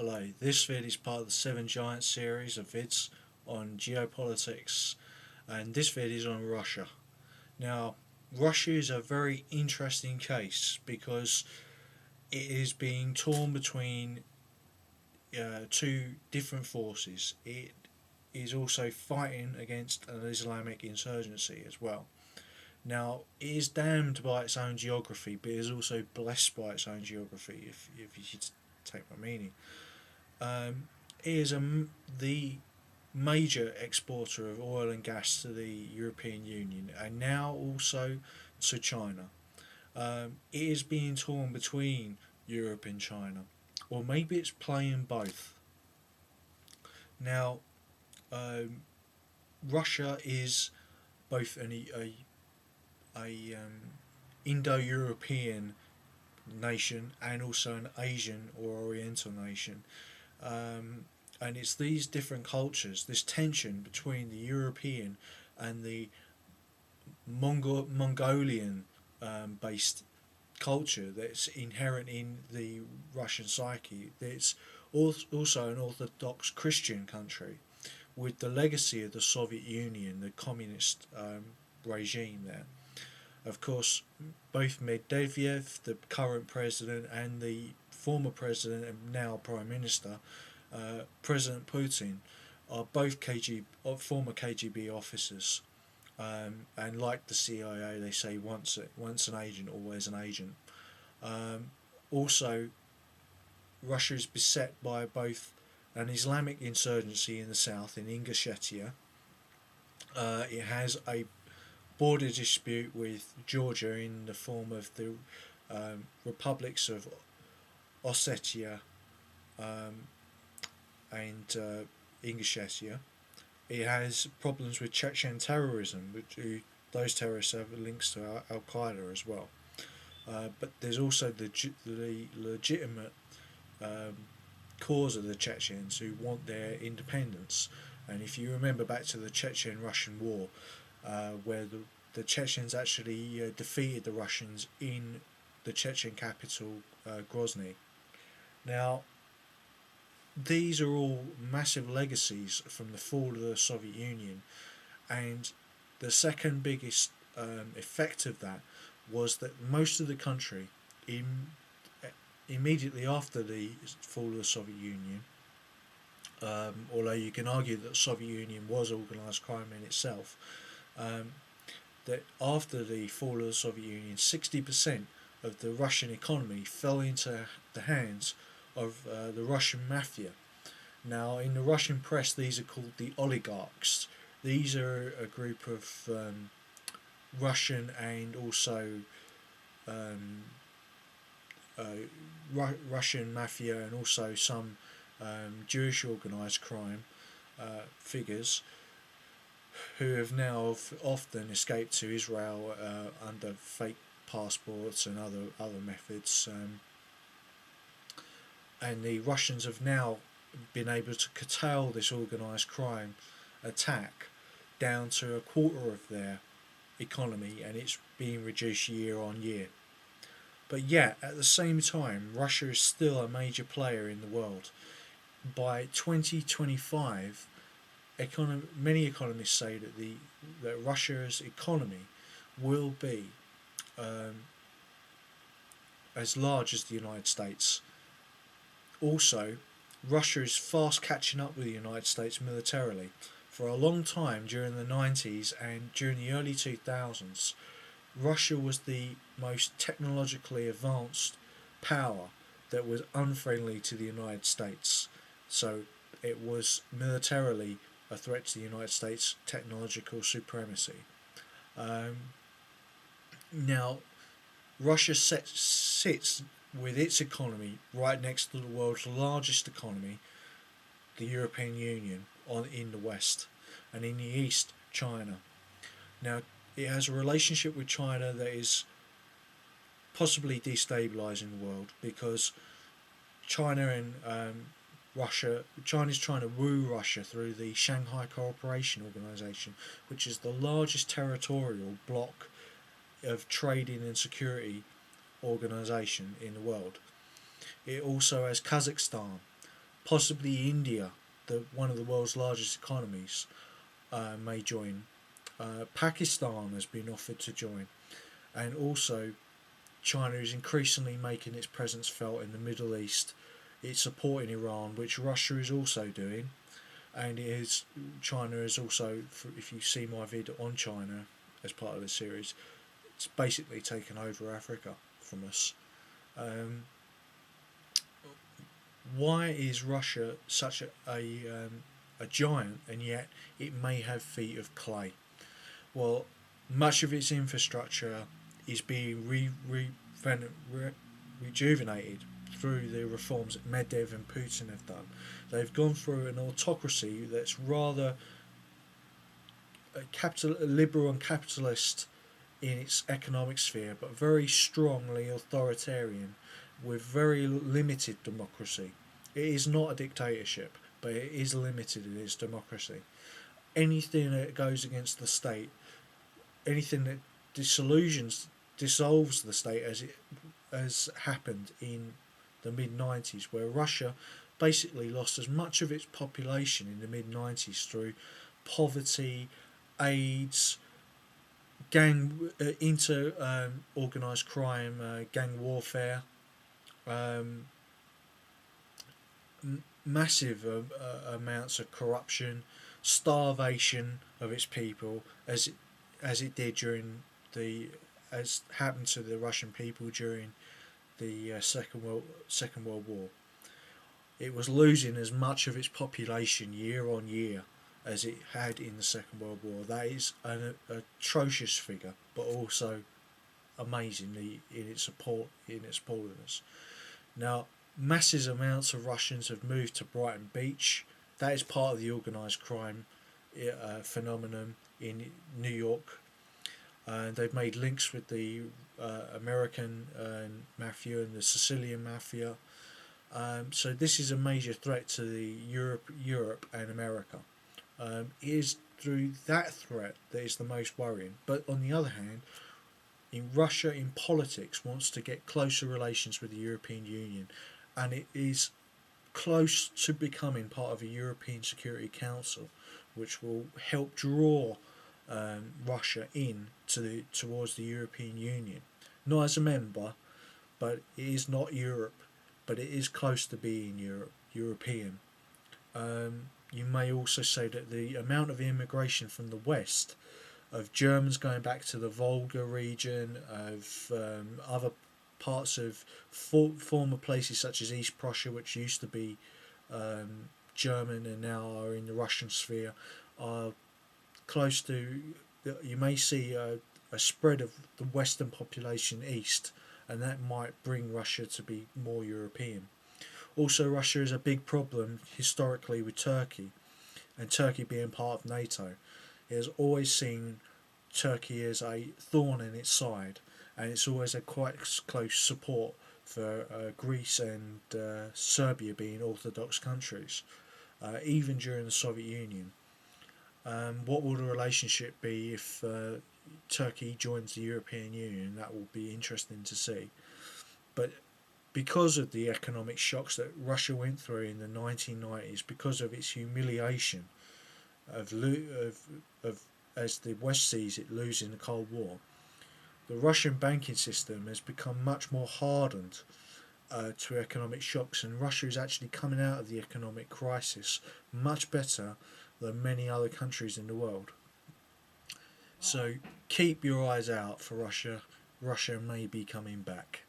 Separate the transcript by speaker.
Speaker 1: Hello, this vid is part of the Seven Giants series of vids on geopolitics, and this vid is on Russia. Now, Russia is a very interesting case because it is being torn between two different forces. It is also fighting against an Islamic insurgency as well. Now, it is damned by its own geography, but it is also blessed by its own geography, if you should take my meaning. It is the major exporter of oil and gas to the European Union and now also to China. It is being torn between Europe and China, or maybe it's playing both. Now, um, Russia is both a Indo-European nation and also an Asian or Oriental nation. Um, and it's these different cultures, this tension between the European and the Mongolian based culture that's inherent in the Russian psyche. It's also an Orthodox Christian country with the legacy of the Soviet Union, the communist regime there. Of course, both Medvedev, the current president, and the former president and now prime minister, President Putin, are both former KGB officers. And like the CIA, they say once an agent, always an agent. Um, Also, Russia is beset by both an Islamic insurgency in the south in Ingushetia. It has a border dispute with Georgia in the form of the republics of Ossetia um, and Ingushetia. It has problems with Chechen terrorism, those terrorists have links to Al Qaeda as well. But there's also the legitimate um, cause of the Chechens who want their independence. And if you remember back to the Chechen Russian War, where the Chechens actually defeated the Russians in the Chechen capital, Grozny. Now, these are all massive legacies from the fall of the Soviet Union, and the second biggest effect of that was that most of the country, in, immediately after the fall of the Soviet Union, although you can argue that the Soviet Union was organised crime in itself, um, that after the fall of the Soviet Union, 60% of the Russian economy fell into the hands of the Russian mafia. Now, in the Russian press, these are called the oligarchs. These are a group of Russian and also um, Russian mafia and also some Jewish organised crime figures who have now often escaped to Israel under fake passports and other methods. And the Russians have now been able to curtail this organised crime attack down to a quarter of their economy, and it's being reduced year on year. But yet, at the same time, Russia is still a major player in the world. By 2025, many economists say that Russia's economy will be um, as large as the United States. Also, Russia is fast catching up with the United States militarily. For a long time during the 90s and during the early 2000s, Russia was the most technologically advanced power that was unfriendly to the United States. So it was militarily a threat to the United States' technological supremacy. Um, Now, Russia sits with its economy right next to the world's largest economy, the European Union, in the West, and in the East, China. Now, it has a relationship with China that is possibly destabilising the world because China and China's trying to woo Russia through the Shanghai Cooperation Organization, which is the largest territorial bloc of trading and security organisation in the world. It also has Kazakhstan, Possibly India, one of the world's largest economies, may join. Pakistan has been offered to join, and also China is increasingly making its presence felt in the Middle East. It's supporting Iran, which Russia is also doing, and China is also. If you see my video on China as part of the series, it's basically taken over Africa from us. Um, why is Russia such a giant, and yet it may have feet of clay? Well, much of its infrastructure is being rejuvenated through the reforms that Medvedev and Putin have done. They've gone through an autocracy that's rather liberal and capitalist in its economic sphere, but very strongly authoritarian, with very limited democracy. It is not a dictatorship, but it is limited in its democracy. Anything that goes against the state, anything that dissolves the state, as it has happened in the mid-90s, where Russia basically lost as much of its population in the mid-90s through poverty, AIDS, organised crime, gang warfare, um, massive amounts of corruption, starvation of its people, as it did as happened to the Russian people during the Second World War. It was losing as much of its population year on year as it had in the Second World War. That is an atrocious figure, but also amazingly in its appallingness. Now, massive amounts of Russians have moved to Brighton Beach. That is part of the organised crime phenomenon in New York. They've made links with the American mafia and the Sicilian mafia. So this is a major threat to the Europe and America. It is through that threat that is the most worrying. But on the other hand, in Russia, in politics, wants to get closer relations with the European Union, and it is close to becoming part of a European Security Council, which will help draw Russia towards the European Union, not as a member, but it is not Europe, but it is close to being European. You may also say that the amount of immigration from the West, of Germans going back to the Volga region, of other parts of former places such as East Prussia, which used to be German and now are in the Russian sphere, are close to. You may see a spread of the Western population east, and that might bring Russia to be more European. Also, Russia is a big problem historically with Turkey, and Turkey being part of NATO. It has always seen Turkey as a thorn in its side, and it's always a quite close support for Greece and Serbia being Orthodox countries, even during the Soviet Union. What will the relationship be if Turkey joins the European Union? That will be interesting to see. But because of the economic shocks that Russia went through in the 1990s, because of its humiliation of as the West sees it, losing the Cold War, the Russian banking system has become much more hardened to economic shocks, and Russia is actually coming out of the economic crisis much better than many other countries in the world. So keep your eyes out for Russia. Russia may be coming back.